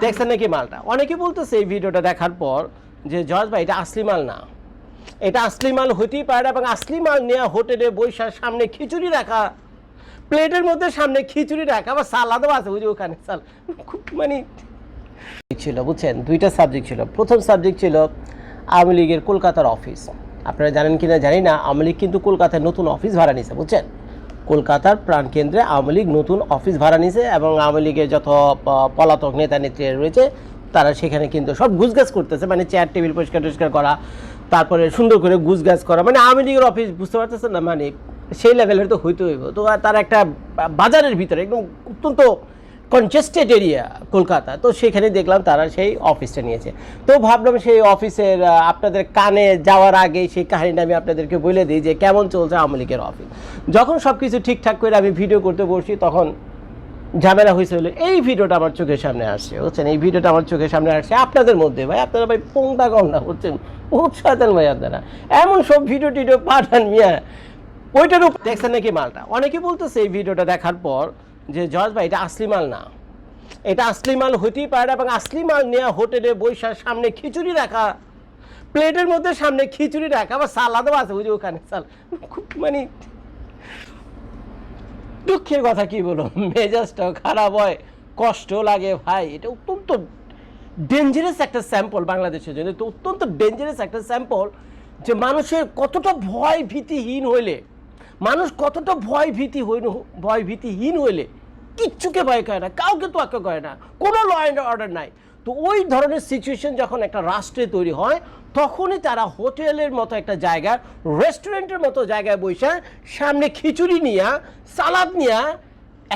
দেখছেন নাকি মালটা? অনেকে বলতেছে এই ভিডিওটা দেখার পর যে জজ ভাই এটা আসলি মাল না, এটা আসলি মাল হইতেই পারে না, এবং আসলি মাল নেওয়া হোটেলে বৈশার সামনে খিচুড়ি রাখা, প্লেটের মধ্যে সামনে খিচুড়ি রাখা, আবার সালাদও আছে ওই যে ওখানে সাল, খুব মানে ছিল বুঝছেন। দুইটা সাবজেক্ট ছিল। প্রথম সাবজেক্ট ছিল আওয়ামী লীগের কলকাতার অফিস। আপনারা জানেন কিনা জানি না, আওয়ামী লীগ কিন্তু কলকাতায় নতুন অফিস ভাড়া নিছে বুঝছেন। কলকাতার প্রাণকেন্দ্রে আওয়ামী লীগ নতুন অফিস ভাড়া নিছে, এবং আওয়ামী লীগের যত পলাতক নেতা নেত্রী রয়েছে তারা সেখানে কিন্তু সব গুছগাছ করতেছে, মানে চেয়ার টেবিল পরিষ্কার টরিষ্কার করা, তারপরে সুন্দর করে গুছগাছ করা, মানে আওয়ামী লীগের অফিস বুঝতে পারতেছেন না, মানে সেই লেভেলের তো হইতে হইব। তো তার একটা বাজারের ভিতরে একদম অত্যন্ত কনজেস্টেড এরিয়া কলকাতা, তো সেখানে দেখলাম তারা সেই অফিসটা নিয়েছে। তো ভাবলাম সেই অফিসের আপনাদের কানে যাওয়ার আগে সেই কাহিনীটা আমি আপনাদেরকে বলে দিই যে কেমন চলছে আওয়ামী লীগের অফিস। যখন সব কিছু ঠিকঠাক করে আমি ভিডিও করতে বসি তখন ঝামেলা হয়েছে হলো এই ভিডিওটা আমার চোখের সামনে আসছে বুঝছেন। এই ভিডিওটা আমার চোখের সামনে আসছে আপনাদের মধ্যে, ভাই আপনারা ভাই পোংটা কম না বুঝছেন, উৎসাহন ভাই আপনারা এমন সব ভিডিও টিডিও পাঠান মিয়া, ওইটার উপর দেখছেন নাকি মালটা? অনেকে বলতেছে এই ভিডিওটা দেখার পর যে জজ ভাই এটা আসলি মাল না, এটা আসলি মাল হইতেই পারে না, এবং আসলি মাল নেওয়া হোটেলে বৈশার সামনে খিচুড়ি রাখা, প্লেটের মধ্যে সামনে খিচুড়ি রাখা, আবার সালাদও আছে ওই যে ওখানে সাল, খুব মানে দুঃখের কথা কি বলো, মেজাজটাও খারাপ হয়, কষ্ট লাগে ভাই। এটা অত্যন্ত ডেঞ্জারাস একটা স্যাম্পল বাংলাদেশের জন্য, তো অত্যন্ত ডেঞ্জারাস একটা স্যাম্পল যে মানুষের কতটা ভয় ভীতিহীন হইলে, মানুষ কতটা ভয় ভীতিহীন হইলে কিচ্ছুকে ভয় করে না, কাউকে তোয়াক্কা করে না, কোনো ল অ্যান্ড অর্ডার নাই। তো ওই ধরনের সিচুয়েশন যখন একটা রাষ্ট্রে তৈরি হয় তখনই তারা হোটেলের মতো একটা জায়গা, রেস্টুরেন্টের মতো জায়গায় বসে সামনে খিচুড়ি নিয়া, সালাদ নিয়া,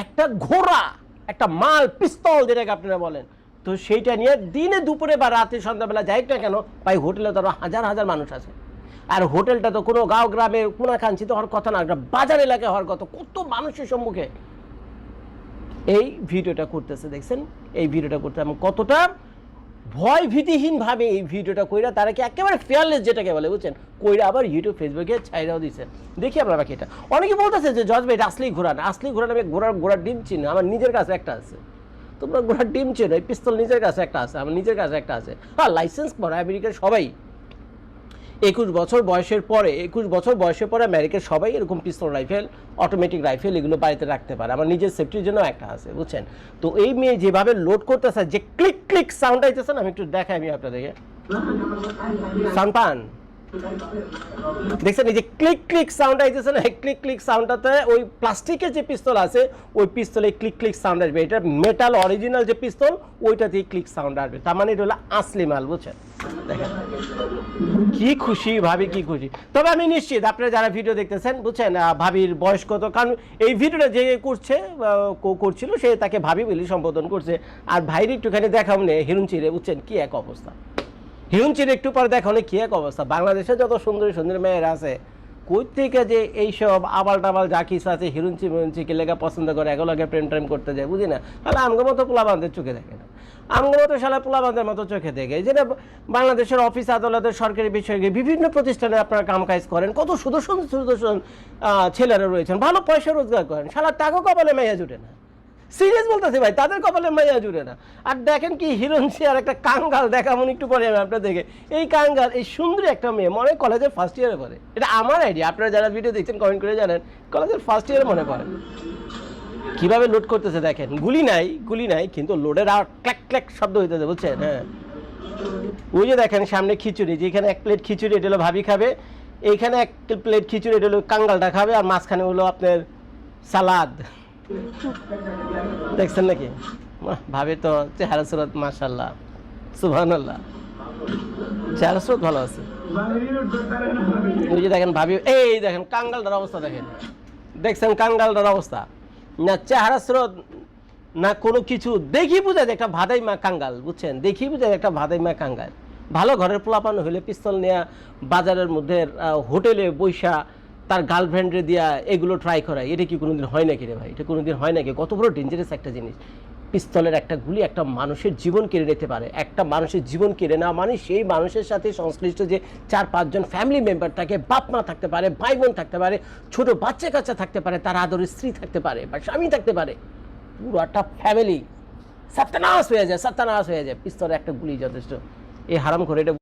একটা ঘোড়া, একটা মাল, পিস্তল যেটাকে আপনারা বলেন, তো সেইটা নিয়ে দিনে দুপুরে বা রাতে সন্ধ্যাবেলা যাই না কেন ভাই হোটেলে তো হাজার হাজার মানুষ আছে। আর হোটেলটা তো কোনো গাঁও গ্রামে কোনাকাঞ্চিত হওয়ার কথা না, একটা বাজার এলাকায় হওয়ার কথা, কত মানুষের সম্মুখে এই ভিডিওটা করতেছে দেখছেন। এই ভিডিওটা করতে আমি কতটা ভয় ভীতিহীনভাবে এই ভিডিওটা কইরা, তারা কি একেবারে ফেয়ারলেস যেটাকে বলে বুঝছেন, কইরা আবার ইউটিউব ফেসবুকে ছাইরাও দিচ্ছেন। দেখি আপনারা বাকি এটা অনেকে বলতেছে যে জজ ভাই এটা আসলেই ঘোড়া না, আসলেই ঘোড়া না, আমি ঘোড়ার ডিম চিনি, আমার নিজের কাছে একটা আছে। তোমরা ঘোড়ার ডিম চেনো, এই পিস্তল নিজের কাছে একটা আছে, আমার নিজের কাছে একটা আছে। হ্যাঁ, লাইসেন্স করা আমেরিকার সবাই 21 বছর বয়সের পরে আমেরিকার সবাই এরকম পিস্তল রাইফেল, অটোমেটিক রাইফেল এগুলো বাড়িতে রাখতে পারে। আমার নিজের সেফটির জন্য একটা আছে বুঝছেন। তো এই মেয়ে যেভাবে লোড করতেছে, যে ক্লিক ক্লিক সাউন্ড আইতেছে না, আমি একটু দেখাই আমি আপনাদেরকে, সাউন্ড পান দেখছেন, এই যে ক্লিক ক্লিক সাউন্ড আইতেছে না, ক্লিক ক্লিক সাউন্ডটাতে ওই প্লাস্টিকের যে পিস্তল আছে ওই পিস্তলে ক্লিক ক্লিক সাউন্ড আসবে। এটা মেটাল অরিজিনাল যে পিস্তল ওইটাতেই ক্লিক সাউন্ড আসবে, তার মানে এটা হলো আসলি মাল বুঝছেন। দেখেন কি খুশি ভাবি, কি খুশি। তবে আমি নিশ্চিত আপনারা যারা ভিডিও দেখতেছেন বুঝছেন ভাবির বয়স কত, কারণ এই ভিডিওটা যে করছিল সে তাকে ভাবি বলে সম্বোধন করছে। আর ভাইর একটুখানি দেখাও নে হিরুন চিরে বুঝছেন কি এক অবস্থা, হিরুন চিরে একটু পরে দেখাও কি এক অবস্থা। বাংলাদেশে যত সুন্দরী সুন্দরী মেয়েরা আছে কই থেকে যে এইসব আবাল টাবাল যা কিছু আছে হিরুঞ্চিকে লেগা পছন্দ করে, এগুলোকে প্রেম ট্রেম করতে যায় বুঝি না, তাহলে আমগো মতো পোলাবানদের চোখে দেখে না, আমগো মতো শালা পোলাবানদের মতো চোখে দেখে। যেটা বাংলাদেশের অফিস আদালতের সরকারি বেসরকারি বিভিন্ন প্রতিষ্ঠানে আপনারা কাম কাজ করেন, কত সুদর্শন সুদর্শন ছেলেরা রয়েছেন, ভালো পয়সা রোজগার করেন, শালা টাকা কপালে মাইয়া জুটে না। সিরিয়াস বলতেছি ভাই, তাদের কপালে মাইয়া জুড়ে না। আর দেখেন কি হিরোইনসি আর একটা কাঙ্গাল দেখামন একটু পরে আমি আপনাদেরকে, এই কাঙ্গাল এই সুন্দরী একটা মেয়ে মনে কলেজের ফার্স্ট ইয়ারে পড়ে, এটা আমার আইডিয়া, আপনারা যারা ভিডিও দেখছেন কমেন্ট করে জানেন, কলেজের ফার্স্ট ইয়ারে মনে করেন। কিভাবে লোড করতেছে দেখেন, গুলি নাই কিন্তু লোডের আর ক্ল্যাক ক্ল্যাক শব্দ হইতেছে বুঝছেন। হ্যাঁ, ওই যে দেখেন সামনে খিচুড়ি, যেখানে এক প্লেট খিচুড়ি এটা হলো ভাবি খাবে, এইখানে এক প্লেট খিচুড়ি এটা হলো কাঙ্গালটা খাবে, আর মাঝখানে হলো আপনার সালাদ। দেখছেন নাকি ভাবে তো চেহারা সুরত মাশাআল্লাহ সুবহানাল্লাহ, চেহারা সুরত ভালো আছে। ওই যে দেখেন ভাবি, এই দেখেন কাঙ্গালটার অবস্থা দেখছেন কাঙ্গালটার অবস্থা, না চেহারা সুরত না কোনো কিছু, দেখি বুঝা যায় একটা ভাদাইমা কাঙ্গাল বুঝছেন, দেখি বুঝা যায় একটা ভাদাইমা কাঙ্গাল। ভালো ঘরের পোলাপান হইলে পিস্তল নেয়া বাজারের মধ্যে হোটেলে বৈশা তার গার্লফ্রেন্ডে দিয়া এগুলো ট্রাই করায়, এটা কি কোনোদিন হয় নাকি রে ভাই? এটা কোনোদিন হয় নাকি? কত বড় ডেঞ্জারাস একটা জিনিস। পিস্তলের একটা গুলি একটা মানুষের জীবন কেড়ে নিতে পারে। একটা মানুষের জীবন কেড়ে নেওয়া মানে সেই মানুষের সাথে সংশ্লিষ্ট যে 4-5 জন ফ্যামিলি মেম্বার থাকে, বাপ মা থাকতে পারে, ভাই বোন থাকতে পারে, ছোট বাচ্চা কাচ্চা থাকতে পারে, তার আদরের স্ত্রী থাকতে পারে বা স্বামী থাকতে পারে, পুরো একটা ফ্যামিলি সাত্তানাস হয়ে যায়, পিস্তলে একটা গুলি যথেষ্ট। এই হারাম করে এটা